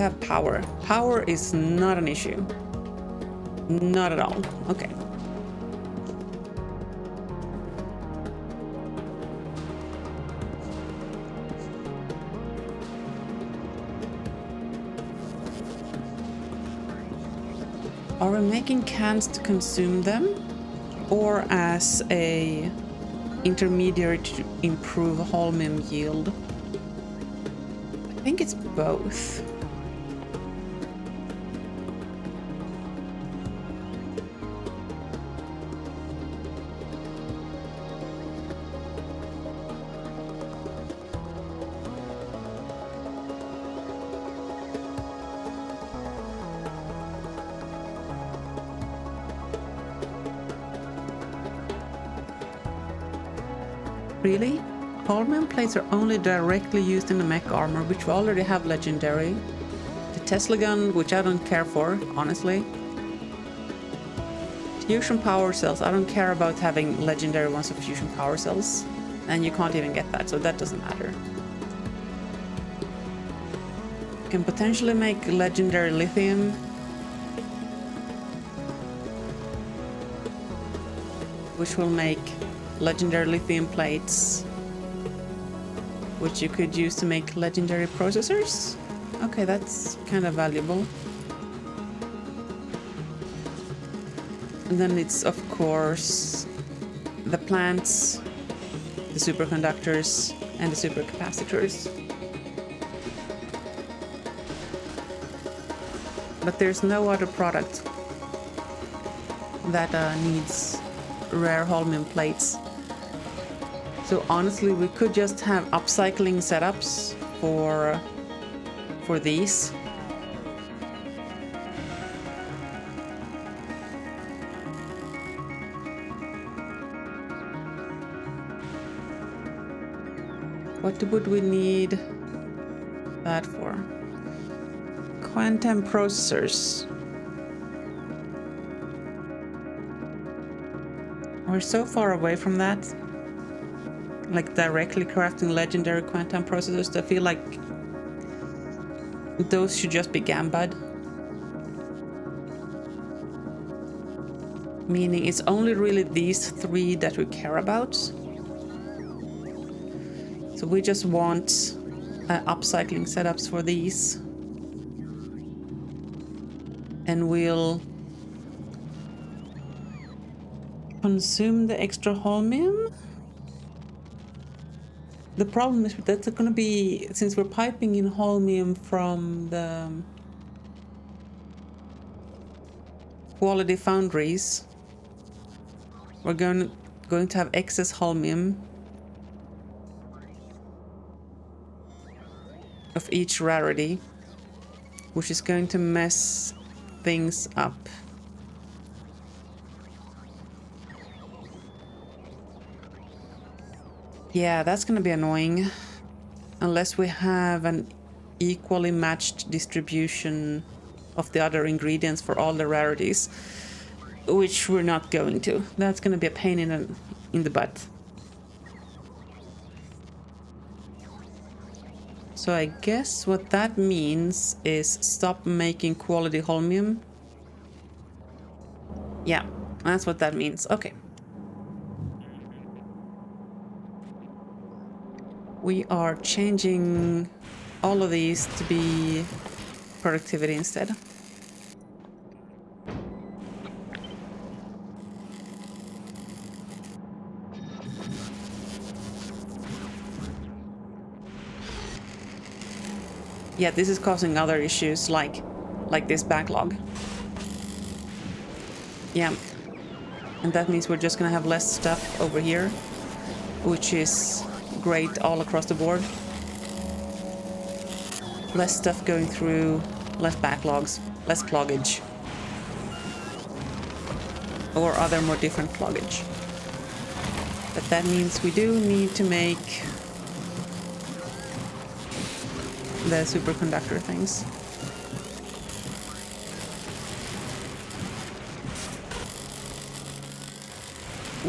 have power. Power is not an issue. Not at all. Okay. Are we making cans to consume them, or as a intermediary to improve holmium yield? I think it's both. Really? Holmium plates are only directly used in the mech armor, which we already have legendary. The Tesla gun, which I don't care for, honestly. Fusion power cells, I don't care about having legendary ones of fusion power cells. And you can't even get that, so that doesn't matter. You can potentially make legendary lithium. Which will make legendary lithium plates, which you could use to make legendary processors. Okay, that's kind of valuable. And then it's of course the plants, the superconductors, and the supercapacitors. But there's no other product that needs rare holmium plates. So honestly, we could just have upcycling setups for these. What would we need that for? Quantum processors. We're so far away from that. Like directly crafting legendary quantum processors, I feel like those should just be gambad. Meaning it's only really these three that we care about. So we just want upcycling setups for these. And we'll consume the extra holmium. The problem is that's going to be, since we're piping in holmium from the quality foundries, we're going to have excess holmium of each rarity, which is going to mess things up. Yeah, that's gonna be annoying. Unless we have an equally matched distribution of the other ingredients for all the rarities, which we're not going to. That's gonna be a pain in the butt. So I guess what that means is stop making quality holmium. Yeah, that's what that means. Okay. We are changing all of these to be productivity instead. Yeah, this is causing other issues like this backlog. Yeah, and that means we're just gonna have less stuff over here, which is great all across the board. Less stuff going through, less backlogs, less cloggage. Or other more different cloggage. But that means we do need to make the superconductor things.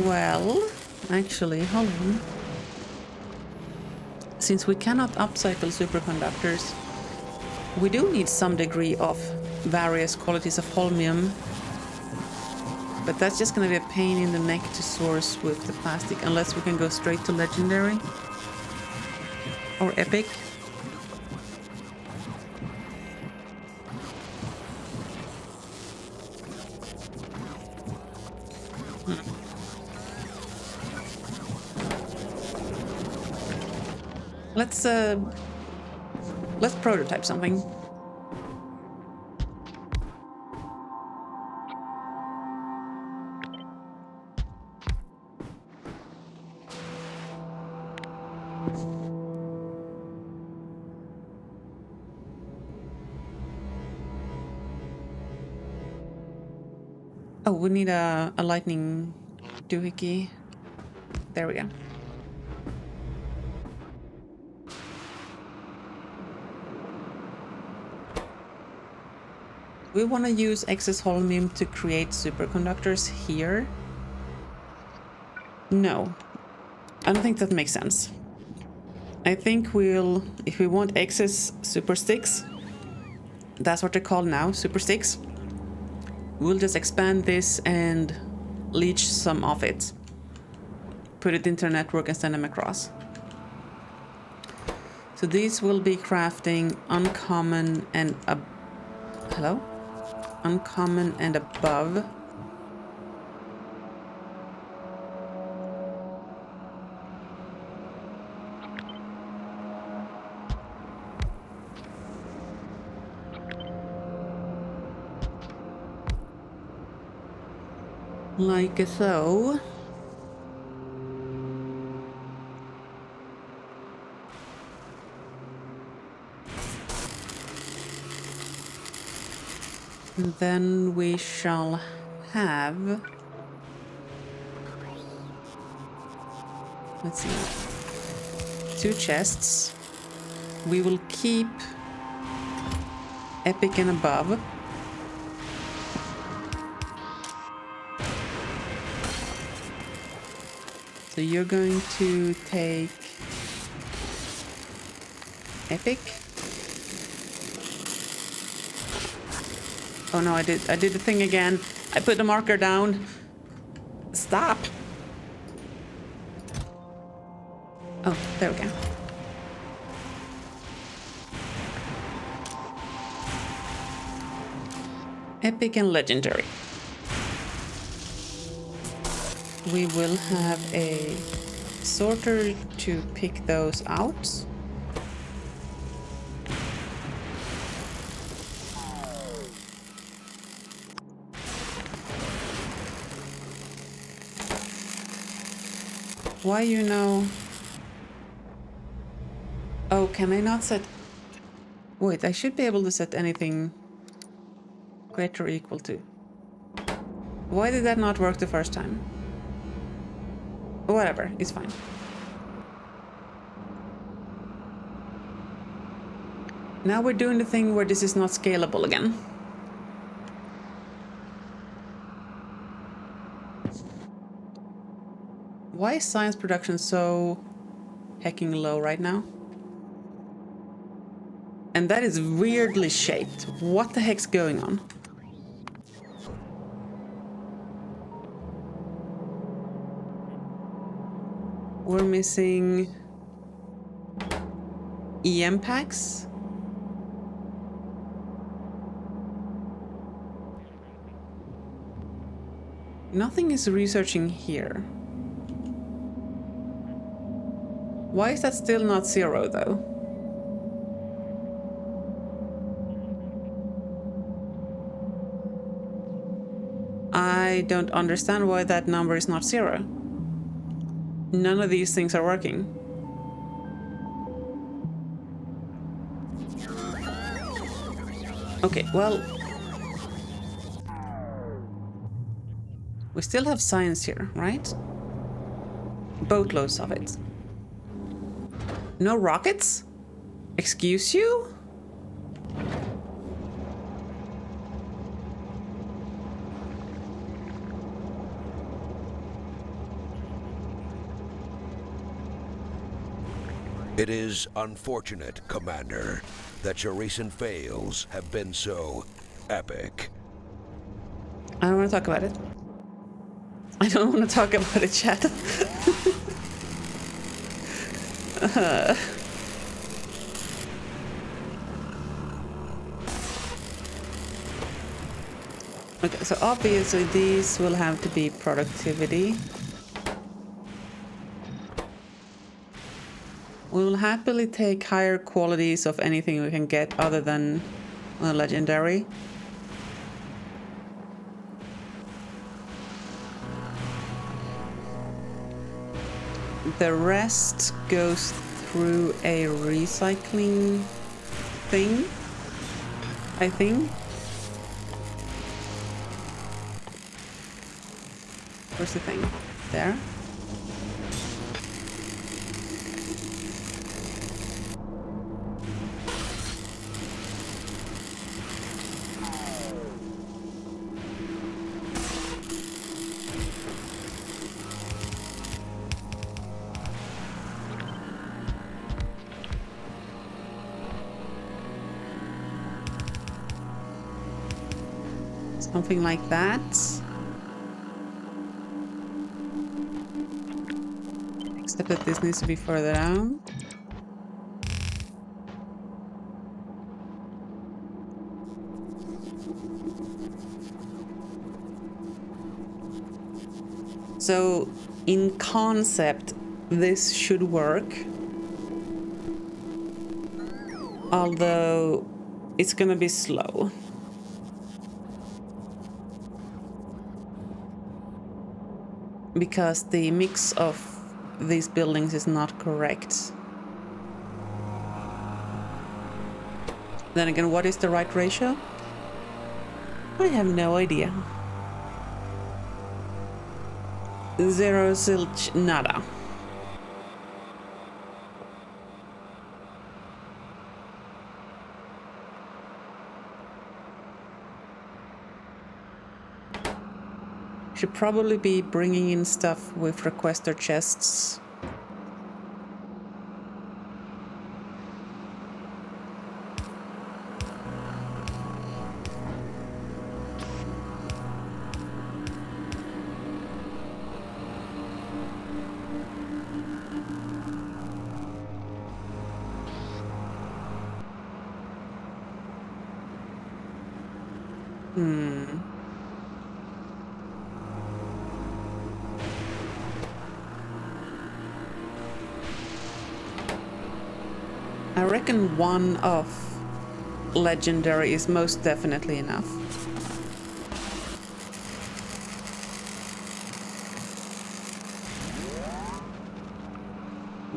Well, actually, hold on. Since we cannot upcycle superconductors, We do need some degree of various qualities of holmium, but that's just going to be a pain in the neck to source with the plastic, unless we can go straight to legendary or epic. Let's prototype something. Oh, we need a lightning doohickey. There we go. We want to use excess holmium to create superconductors here. No, I don't think that makes sense. I think we'll, if we want excess super sticks, that's what they're called now, super sticks, we'll just expand this and leech some of it. Put it into a network and send them across. So these will be crafting uncommon and hello? Uncommon and above. Like so. And then we shall have, let's see, 2 chests. We will keep epic and above. So you're going to take epic. Oh no, I did the thing again. I put the marker down. Stop. Oh, there we go. Epic and legendary. We will have a sorter to pick those out. Why you know? Oh, can I not set? Wait, I should be able to set anything greater or equal to. Why did that not work the first time? Whatever, it's fine. Now we're doing the thing where this is not scalable again. Why is science production so hecking low right now? And that is weirdly shaped. What the heck's going on? We're missing EM packs. Nothing is researching here. Why is that still not 0 though? I don't understand why that number is not 0. None of these things are working. Okay, well, we still have science here, right? Boatloads of it. No rockets? Excuse you? It is unfortunate, Commander, that your recent fails have been so epic. I don't want to talk about it. I don't want to talk about it, chat. Okay, so obviously these will have to be productivity. We will happily take higher qualities of anything we can get other than legendary. The rest goes through a recycling thing, I think. Where's the thing? There. Something like that. Except that this needs to be further down. So, in concept, this should work. Although, it's gonna be slow. Because the mix of these buildings is not correct. Then again, what is the right ratio? I have no idea. Zero, zilch, nada. Should probably be bringing in stuff with requester chests. I reckon one of legendary is most definitely enough.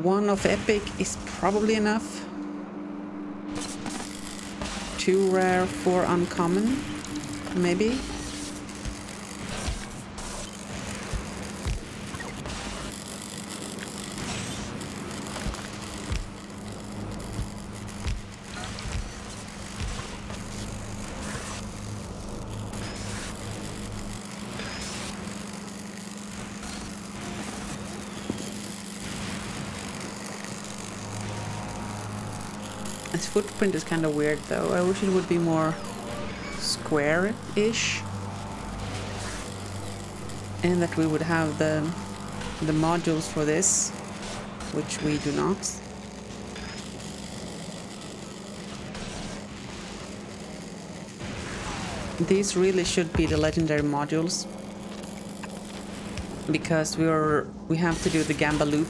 One of epic is probably enough. 2 rare, 4 uncommon, maybe. Its footprint is kind of weird though. I wish it would be more square-ish. And that we would have the modules for this, which we do not. These really should be the legendary modules. Because we have to do the Gamba loop,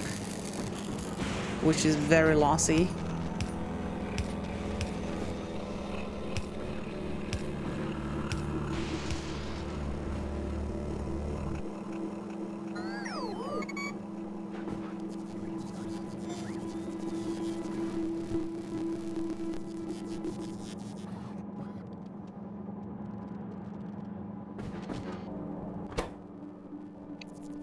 which is very lossy.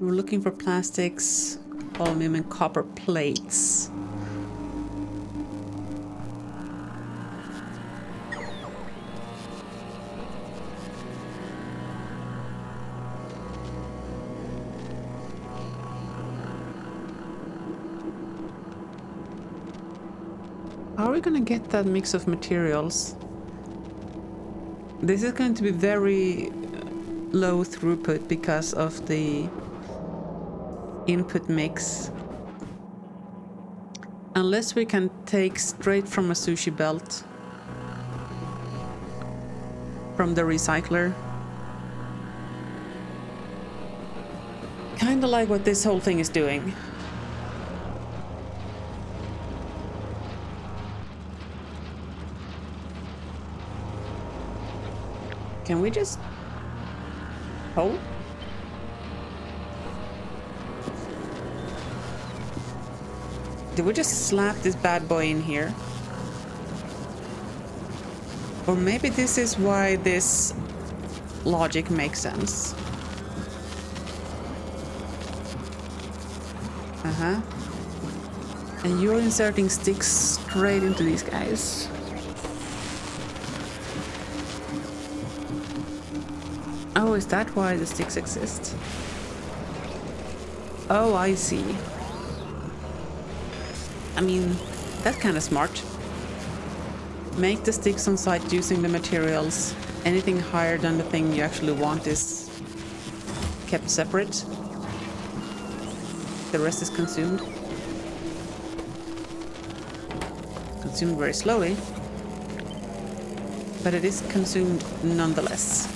We're looking for plastics, aluminum and copper plates. How are we gonna get that mix of materials? This is going to be very low throughput because of the input mix. Unless we can take straight from a sushi belt from the recycler. Kinda like what this whole thing is doing. Can we just... Oh? Did we just slap this bad boy in here? Or maybe this is why this logic makes sense. Uh-huh. And you're inserting sticks straight into these guys. Oh, is that why the sticks exist? Oh, I see. I mean, that's kind of smart. Make the sticks on site using the materials. Anything higher than the thing you actually want is kept separate. The rest is consumed. Consumed very slowly, but it is consumed nonetheless.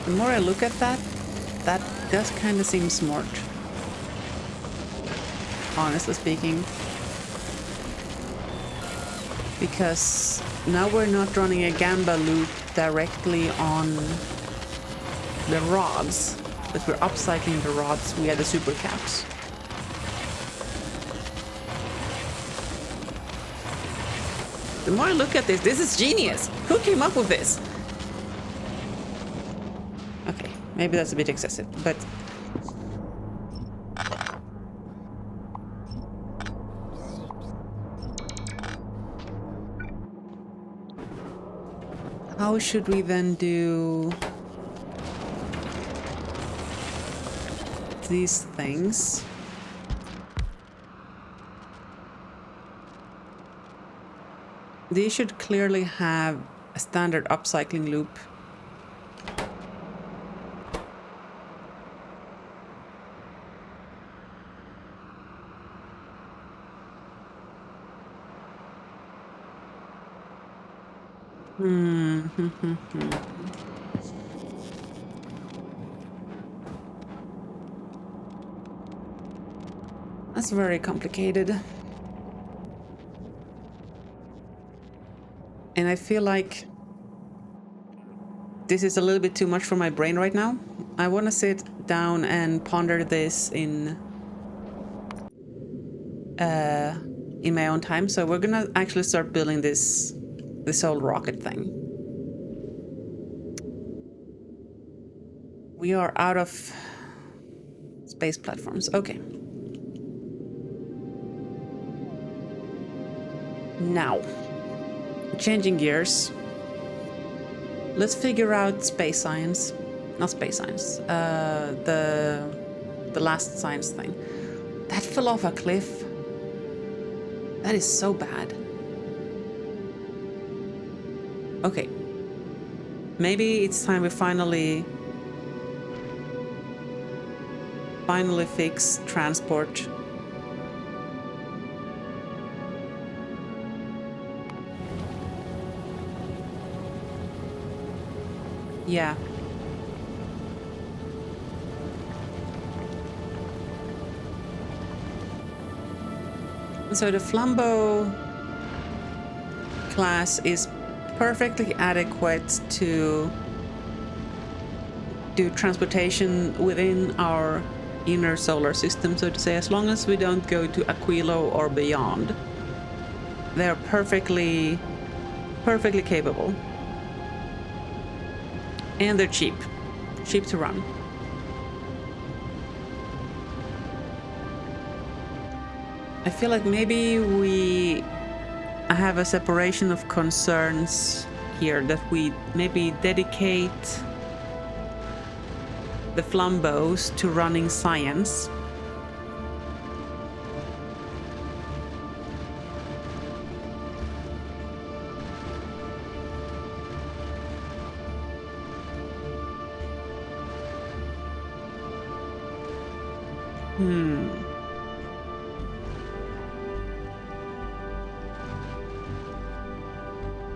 The more I look at that, that does kind of seem smart. Honestly speaking. Because now we're not running a Gamba loop directly on the rods, but we're upcycling the rods via the super caps. The more I look at this, this is genius! Who came up with this? Okay, maybe that's a bit excessive, but... How should we then do these things? These should clearly have a standard upcycling loop. That's very complicated. And I feel like this is a little bit too much for my brain right now. I want to sit down and ponder this in my own time. So we're gonna actually start building this whole rocket thing. We are out of space platforms. Okay. Now, changing gears. Let's figure out space science. Not space science. The last science thing. That fell off a cliff. That is so bad. Okay. Maybe it's time we finally fix transport. Yeah. So the Flambeau class is perfectly adequate to do transportation within our inner solar system, so to say, as long as we don't go to Aquilo or beyond. They're perfectly capable. And they're cheap to run. I feel like maybe I have a separation of concerns here that we maybe dedicate the flambeaus to running science.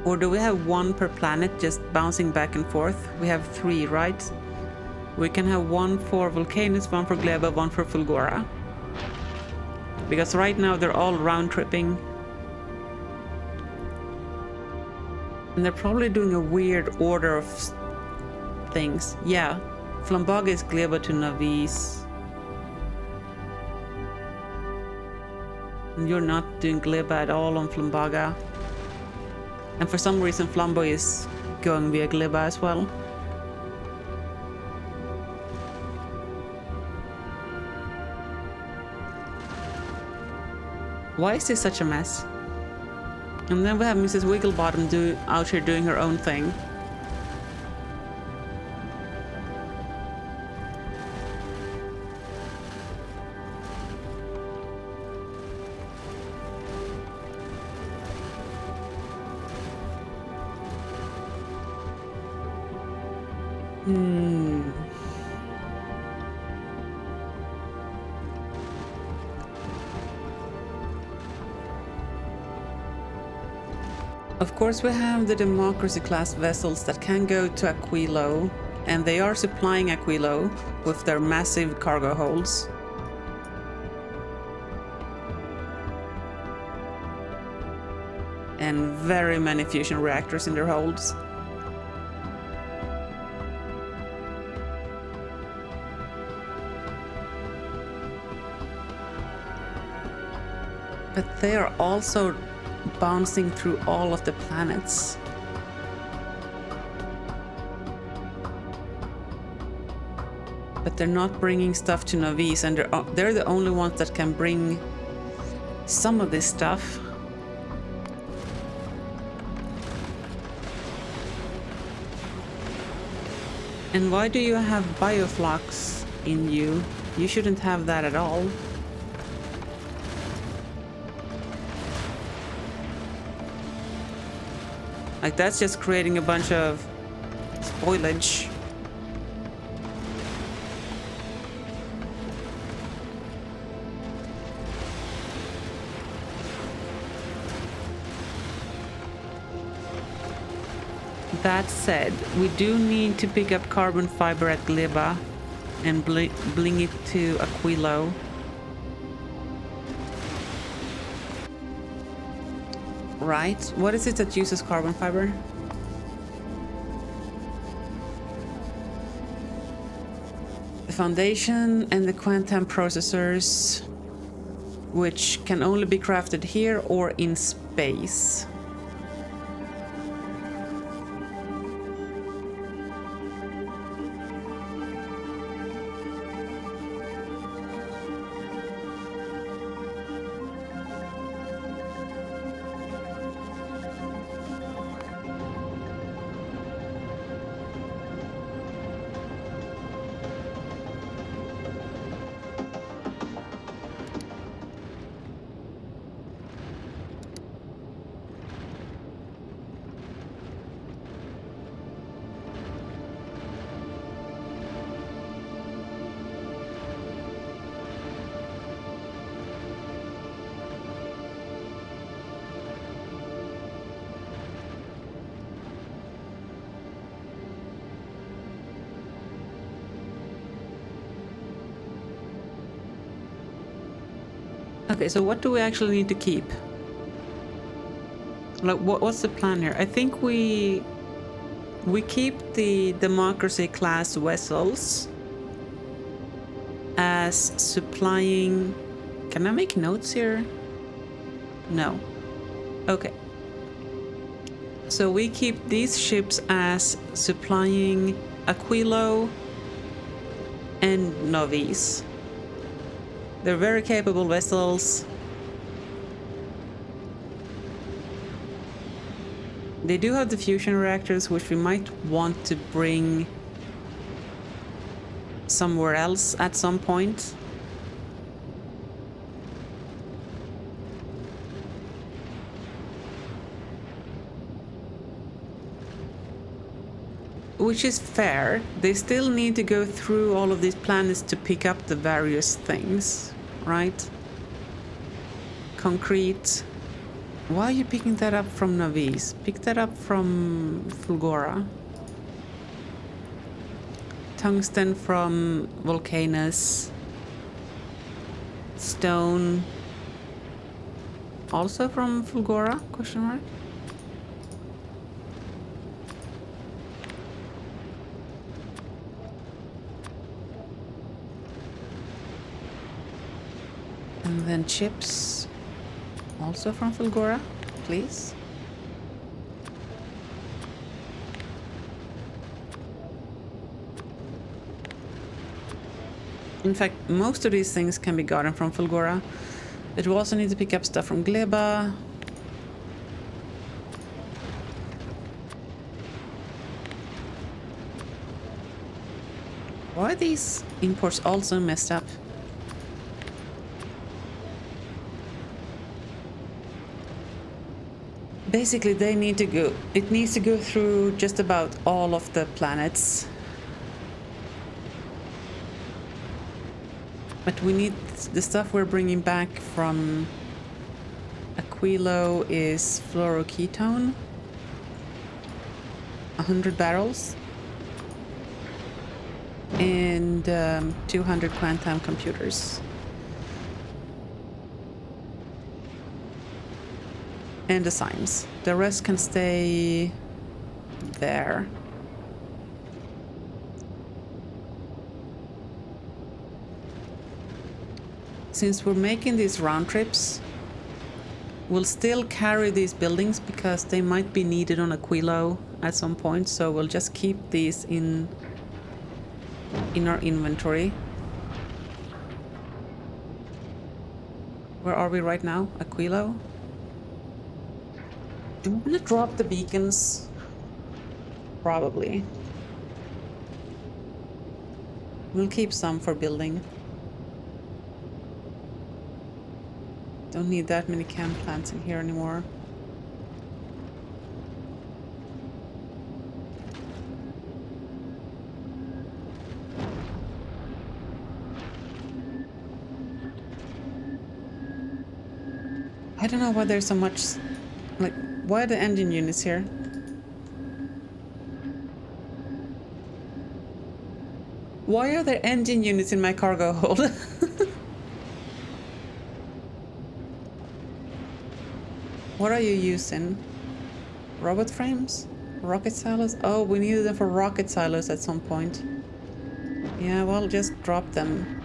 Or do we have one per planet just bouncing back and forth? We have 3, right? We can have one for Vulcanus, one for Gleba, one for Fulgora. Because right now they're all round-tripping. And they're probably doing a weird order of things. Yeah, Flambaga is Gleba to Navis. And you're not doing Gleba at all on Flambaga. And for some reason Flambo is going via Gleba as well. Why is this such a mess? And then we have Mrs. Wigglebottom out here doing her own thing. Of course, we have the Democracy class vessels that can go to Aquilo, and they are supplying Aquilo with their massive cargo holds. And very many fusion reactors in their holds. But they are also bouncing through all of the planets. But they're not bringing stuff to Navis, and they're the only ones that can bring some of this stuff. And why do you have bioflux in you? You shouldn't have that at all. Like, that's just creating a bunch of spoilage. That said, we do need to pick up carbon fiber at Gleba and bring it to Aquilo. Right. What is it that uses carbon fiber? The Foundation and the Quantum processors, which can only be crafted here or in space. Okay, so what do we actually need to keep? Like, what's the plan here? I think we keep the Democracy class vessels as supplying. Can I make notes here? No. Okay. So we keep these ships as supplying Aquilo and Novice. They're very capable vessels. They do have the fusion reactors, which we might want to bring somewhere else at some point. Which is fair. They still need to go through all of these planets to pick up the various things, right? Concrete. Why are you picking that up from Navis? Pick that up from Fulgora. Tungsten from Volcanus. Stone. Also from Fulgora? Question mark. And then chips, also from Fulgora, please. In fact, most of these things can be gotten from Fulgora. But we also need to pick up stuff from Gleba. Why are these imports also messed up? Basically, they need to go. It needs to go through just about all of the planets. But we need the stuff we're bringing back from Aquilo is fluoroketone. 100 barrels. And 200 quantum computers. And the signs. The rest can stay there. Since we're making these round trips, we'll still carry these buildings because they might be needed on Aquilo at some point, so we'll just keep these in our inventory. Where are we right now? Aquilo? Do we want to drop the beacons? Probably. We'll keep some for building. Don't need that many chem plants in here anymore. I don't know why there's so much... Like, why are the engine units here? Why are there engine units in my cargo hold? What are you using? Robot frames? Rocket silos? Oh, we needed them for rocket silos at some point. Yeah, well, just drop them.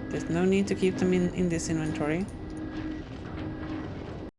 There's no need to keep them in this inventory.